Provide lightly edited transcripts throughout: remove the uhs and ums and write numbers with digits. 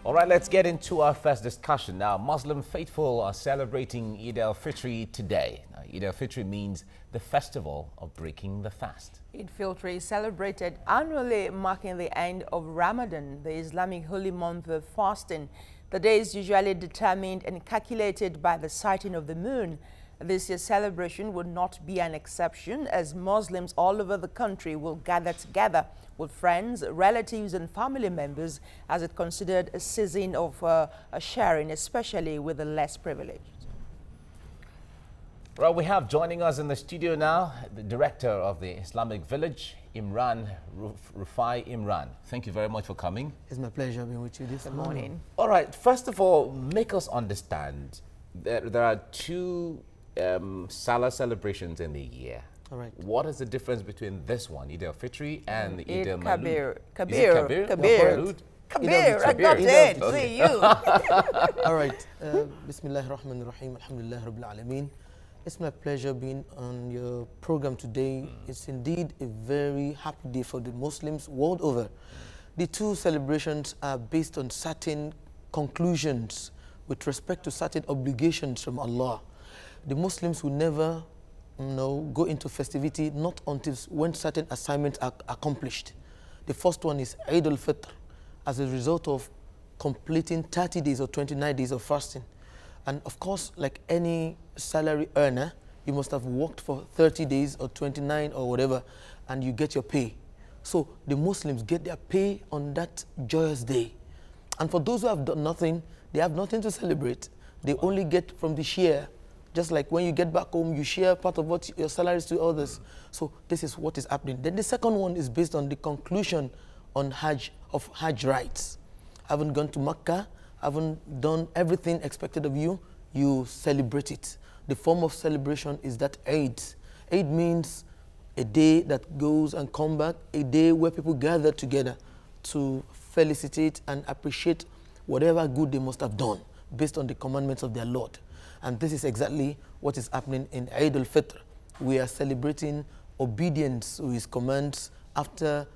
All right, let's get into our first discussion. Now, Muslim faithful are celebrating Eid-El-Fitr today. Now, Eid-El-Fitr means the festival of breaking the fast. Eid-el-Fitr is celebrated annually, marking the end of Ramadan, the Islamic holy month of fasting. The day is usually determined and calculated by the sighting of the moon. This year's celebration would not be an exception, as Muslims all over the country will gather together with friends, relatives and family members, as it considered a season of sharing, especially with the less privileged. Well, we have joining us in the studio now the director of the Islamic Village, Imran Rufai Imran. Thank you very much for coming. It's my pleasure being with you this morning. All right, first of all, make us understand that there are two Salah celebrations in the year. All right. What is the difference between this one, Eid-el-Fitr, and the Eid-el-Kabir? Kabir, I got it. See you. All right. Bismillahir Rahmanir Rahim. Alhamdulillah Rabbil Alameen. It's my pleasure being on your program today. It's indeed a very happy day for the Muslims world over. The two celebrations are based on certain conclusions with respect to certain obligations from Allah. The Muslims will never go into festivity not until when certain assignments are accomplished. The first one is Eid-El-Fitr, as a result of completing 30 days or 29 days of fasting. And of course, like any salary earner, you must have worked for 30 days or 29 or whatever, and you get your pay. So the Muslims get their pay on that joyous day. And for those who have done nothing, they have nothing to celebrate. They only get from the share. Just like when you get back home, you share part of what your salary is to others. So this is what is happening. Then the second one is based on the conclusion on Hajj rites. Haven't gone to Makkah, haven't done everything expected of you, you celebrate it. The form of celebration is that Eid. Eid means a day that goes and comes back, a day where people gather together to felicitate and appreciate whatever good they must have done based on the commandments of their Lord. And this is exactly what is happening in Eid-el-Fitr. We are celebrating obedience to his commands after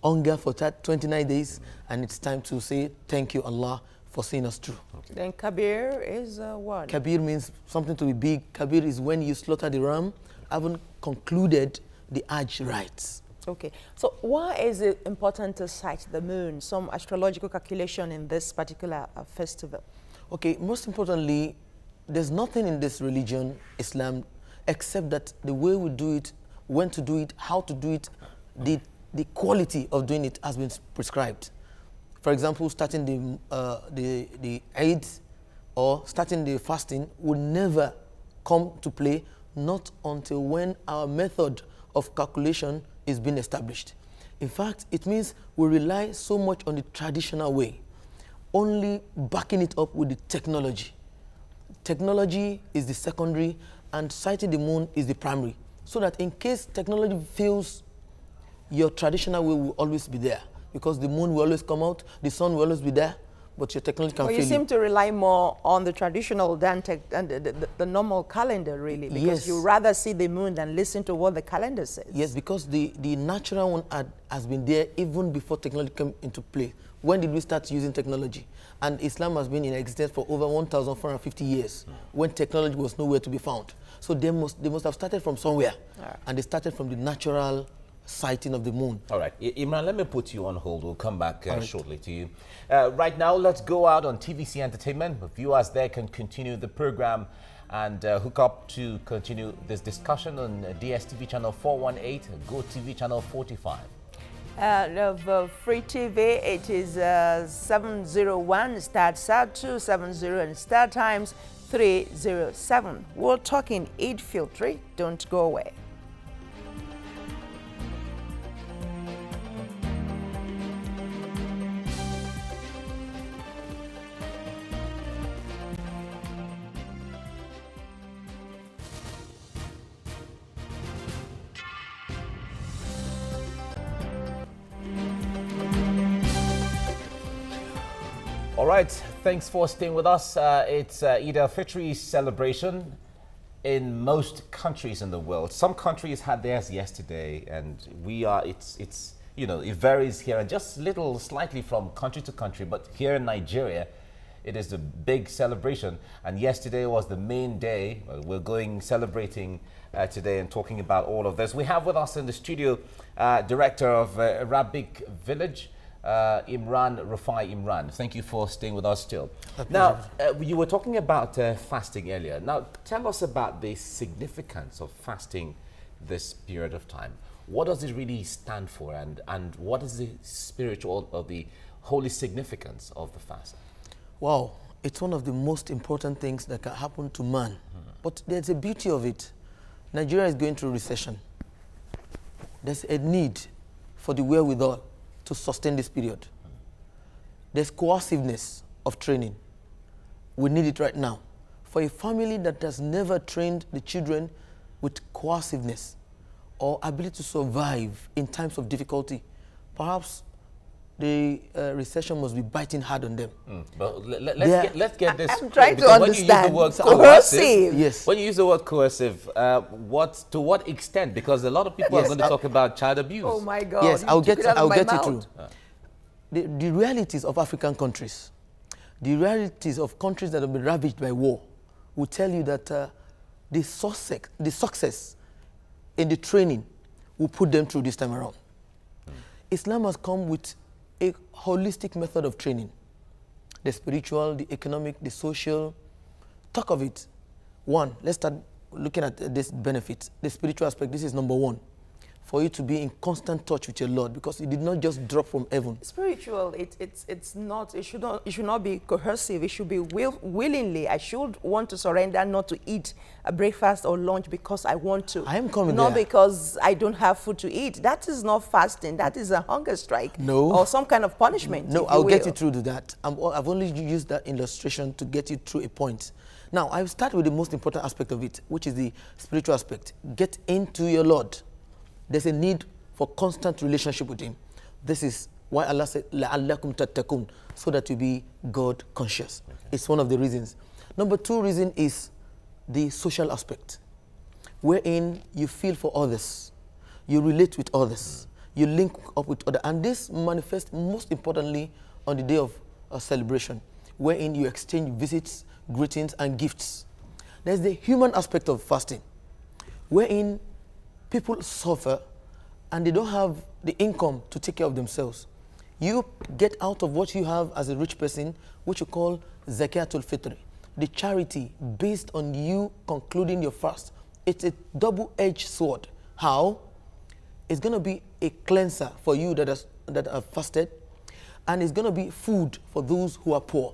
hunger for 29 days, and it's time to say thank you, Allah, for seeing us through. Okay. Then Kabir is what? Kabir means something to be big. Kabir is when you slaughter the ram, haven't concluded the Hajj rites. Okay, so why is it important to sight the moon? Some astrological calculation in this particular festival. Okay, most importantly, there's nothing in this religion, Islam, except that the way we do it, when to do it, how to do it, the quality of doing it has been prescribed. For example, starting the Eid or starting the fasting will never come to play, not until when our method of calculation is being established. In fact, it means we rely so much on the traditional way, only backing it up with the technology. Technology is the secondary and sighting the moon is the primary. So that in case technology fails, your traditional way will always be there, because the moon will always come out, the sun will always be there, but your technology can fail you. You seem to rely more on the traditional than the normal calendar, really, because yes, you rather see the moon than listen to what the calendar says. Yes, because the natural one has been there even before technology came into play. When did we start using technology? And Islam has been in existence for over 1,450 years, when technology was nowhere to be found. So they must have started from somewhere, and they started from the natural sighting of the moon. All right, Imran, let me put you on hold. We'll come back shortly to you. Right now, let's go out on TVC Entertainment. Viewers there can continue the program and hook up to continue this discussion on DSTV channel 418, GoTV channel 45. Free TV, it is 701, start 270 and start times 307. We're talking Eid-el-Fitr. Don't go away. All right, thanks for staying with us. It's Eid-el-Fitr celebration in most countries in the world. Some countries had theirs yesterday, and it's you know, it varies here and just little slightly from country to country. But here in Nigeria, it is a big celebration. And yesterday was the main day. We're going celebrating today and talking about all of this. We have with us in the studio Director of Arabic Village, Imran Rufai Imran. Thank you for staying with us still. Now, you were talking about fasting earlier. Now, tell us about the significance of fasting this period of time. What does it really stand for, and what is the spiritual or the holy significance of the fast? Wow, it's one of the most important things that can happen to man. But there's a beauty of it. Nigeria is going through recession. There's a need for the wherewithal to sustain this period. There's coerciveness of training. We need it right now. For a family that has never trained the children with coerciveness or ability to survive in times of difficulty, perhaps the recession must be biting hard on them. But let's get this. I'm trying to understand. When you use the word coercive. Yes. When you use the word coercive, to what extent? Because a lot of people are going to talk about child abuse. Oh my God! Yes, I'll get it through. Mouth. The realities of African countries, the realities of countries that have been ravaged by war, will tell you that the success in the training will put them through this time around. Islam has come with a holistic method of training. The spiritual, the economic, the social. Talk of it. One, let's start looking at this benefit. The spiritual aspect, this is number one. For you to be in constant touch with your Lord, because it did not just drop from heaven. Spiritual, it's not, it should not be coercive. It should be willingly. I should want to surrender not to eat a breakfast or lunch because I want to. I am coming not there. because I don't have food to eat. That is not fasting. That is a hunger strike. No. Or some kind of punishment. No, I'll get you through to that. I've only used that illustration to get you through a point. Now, I'll start with the most important aspect of it, which is the spiritual aspect. Get into your Lord. There's a need for constant relationship with Him. This is why Allah said, لَعَلَّكُمْ تَتَّقُونَ, so that you be God conscious. Okay. It's one of the reasons. Number two reason is the social aspect, wherein you feel for others, you relate with others, you link up with others, and this manifests most importantly on the day of a celebration, wherein you exchange visits, greetings, and gifts. There's the human aspect of fasting, wherein people suffer and they don't have the income to take care of themselves. You get out of what you have as a rich person, which you call Eid-El-Fitr, the charity based on you concluding your fast. It's a double-edged sword. How? It's going to be a cleanser for you that have fasted, and it's going to be food for those who are poor.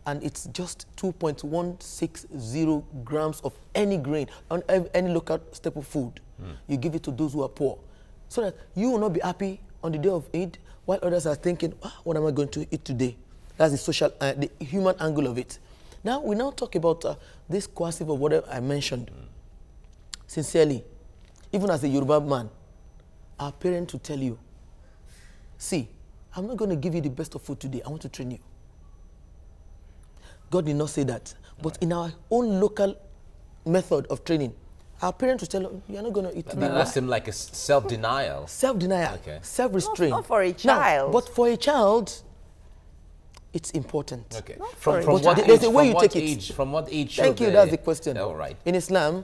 And it's just 2.160 grams of any grain, on any local staple food. You give it to those who are poor, so that you will not be happy on the day of Eid while others are thinking, what am I going to eat today? That's the social, the human angle of it. Now, we now talk about this coercive of whatever I mentioned. Sincerely, even as a Yoruba man, our parents will tell you, see, I'm not going to give you the best of food today. I want to train you. God did not say that. But in our own local method of training, our parents will tell us, you're not going to eat today. That seems like a self-denial. Self-denial, okay. Self-restraint. Not for a child. Now, but for a child, it's important. Okay. From what age? There's a way you take it. From what age should Thank you, that's the question. All right. In Islam,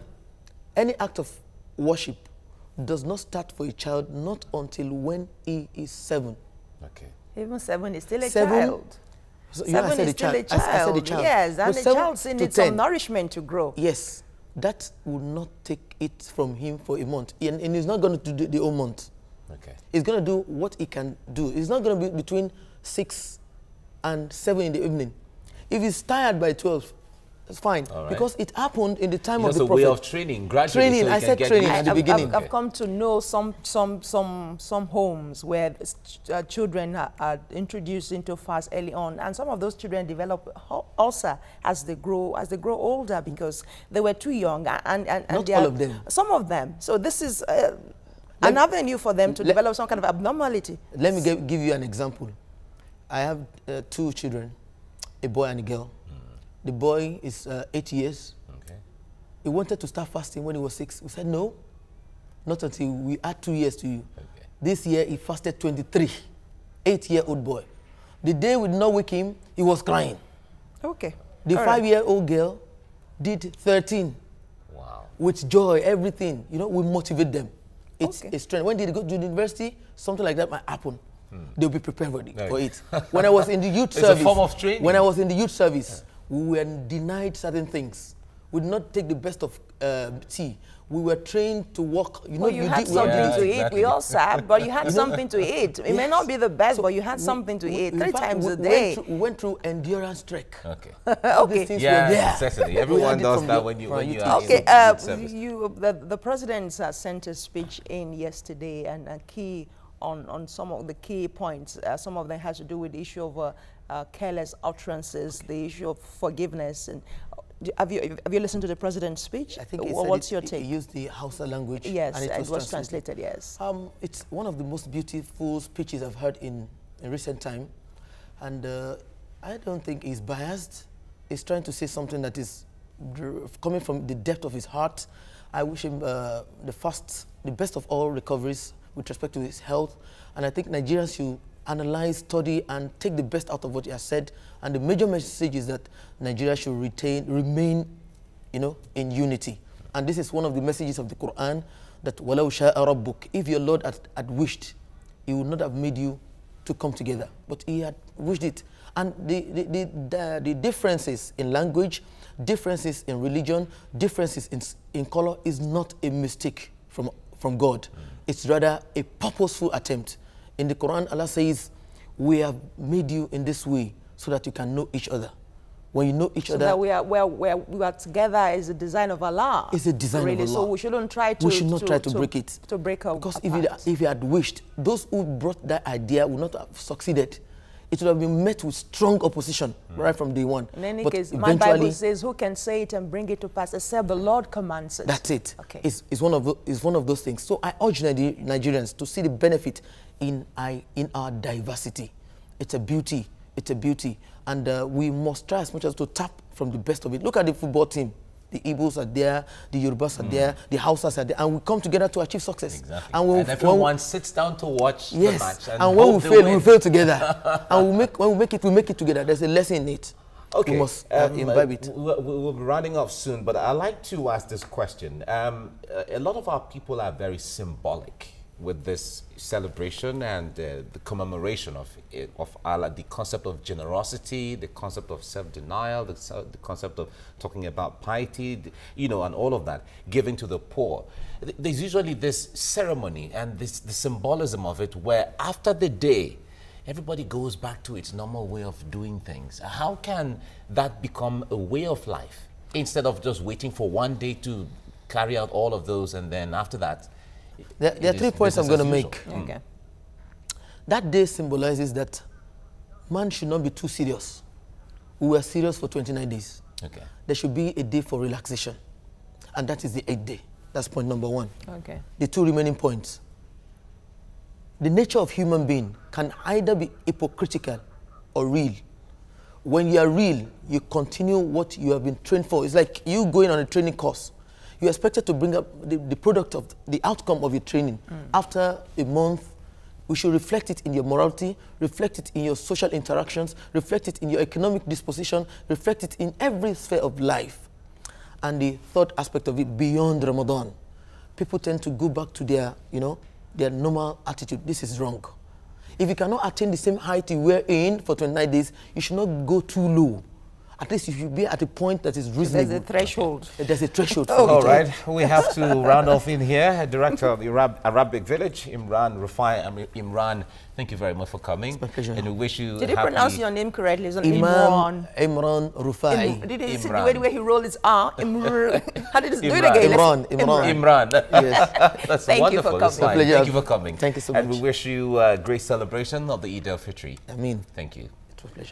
any act of worship does not start for a child not until when he is 7. Okay. Even 7 is still a 7, child. So 7 is still a child. I said a child. Yes, and But the child still needs some nourishment to grow. Yes, that will not take it from him for a month. And he's not going to do the whole month. Okay. He's going to do what he can do. He's not going to be between 6 and 7 in the evening. If he's tired by 12, it's fine. Right. Because it happened in the time of It's the a way Prophet. of training, gradually. Training, so I said training at the beginning. I've come to know some homes where children are introduced into fast early on, and some of those children develop ulcer as they grow older because they were too young. And not all of them. Some of them. So this is an avenue for them to develop some kind of abnormality. Let me give you an example. I have 2 children, a boy and a girl. The boy is 8 years. Okay. He wanted to start fasting when he was 6. We said, no, not until we add 2 years to you. Okay. This year he fasted 23, 8-year-old boy. The day we did not wake him, he was crying. Okay. The 5-year-old girl did 13. Wow. With joy, everything. You know, we motivate them. It's Okay. a strength. When they go to the university, something like that might happen. They'll be prepared for it. When I was in the youth service, it's a form of training. When I was in the youth service, we were denied certain things. We did not take the best of tea. We were trained to work. You know, Well, you had something to eat. exactly. We all sat, but you had something to eat. It may not be the best, but you had something to eat 3 times a day. We went through endurance trek. Okay. Okay. Yeah, certainly. Everyone does that when you are in youth service. The president sent a speech in yesterday and a key on some of the key points. Some of them has to do with the issue of careless utterances, the issue of forgiveness. And have you listened to the president's speech? I think what's your take? He used the Hausa language. Yes, and it was translated. Yes. It's one of the most beautiful speeches I've heard in recent time, and I don't think he's biased. He's trying to say something that is coming from the depth of his heart. I wish him the best of all recoveries with respect to his health, and I think Nigerians should analyze, study, and take the best out of what he has said. And the major message is that Nigeria should remain, you know, in unity. And this is one of the messages of the Quran, that وَلَوْ شَاءَ رَبُّكَ, if your Lord had wished, he would not have made you to come together, but he had wished it. And the differences in language, differences in religion, differences in color is not a mistake from God. It's rather a purposeful attempt. In the Quran, Allah says, we have made you in this way so that you can know each other. When you know each other, that we are together is a design of Allah. It's a design of Allah. So we shouldn't try to. We should not try to break it. To break up. Because if you had wished, those who brought that idea would not have succeeded. It would have been met with strong opposition right from day one. In any case, my Bible says, "Who can say it and bring it to pass except the Lord commands it?" That's it. Okay. It's one of those things. So I urge Nigerians to see the benefit in our diversity. It's a beauty. It's a beauty, and we must try as much as to tap from the best of it. Look at the football team. The Igbos are there, the Yorubas are there, the Hausas are there, and we come together to achieve success. Exactly. And everyone sits down to watch the match. And when we fail together. And when we make it together. There's a lesson in it. Okay. We must imbibe it. We'll be running off soon, but I'd like to ask this question. A lot of our people are very symbolic with this celebration and the commemoration of Allah, the concept of generosity, the concept of self-denial, the concept of talking about piety, you know, and all of that, giving to the poor. There's usually this ceremony and the symbolism of it where after the day, everybody goes back to its normal way of doing things. How can that become a way of life instead of just waiting for one day to carry out all of those and then after that? There are 3 points I'm going to make. Okay. That day symbolizes that man should not be too serious. We were serious for 29 days. Okay. There should be a day for relaxation. And that is the 8th day. That's point number 1. Okay. The 2 remaining points. The nature of human being can either be hypocritical or real. When you are real, you continue what you have been trained for. It's like you going on a training course. You're expected to bring up the product of the outcome of your training. After a month, we should reflect it in your morality, reflect it in your social interactions, reflect it in your economic disposition, reflect it in every sphere of life. And the third aspect of it, beyond Ramadan, people tend to go back to their normal attitude. This is wrong. If you cannot attain the same height you were in for 29 days, you should not go too low. At least you should be at a point that is reasonable. There's a threshold. There's a threshold. All right, we have to round off in here. Director of the Arabic Village, Imran Rufai. Imran, thank you very much for coming. It's my pleasure. And we wish you Did you pronounce your name correctly? It's Imran Rufai. Did you see the way he rolled his R? How did he do it again? Imran. Yes. That's Thank wonderful. you for coming. Thank you for coming. Thank you so much. And we wish you a great celebration of the Eid-El-Fitr. Ameen. Thank you. It was a pleasure.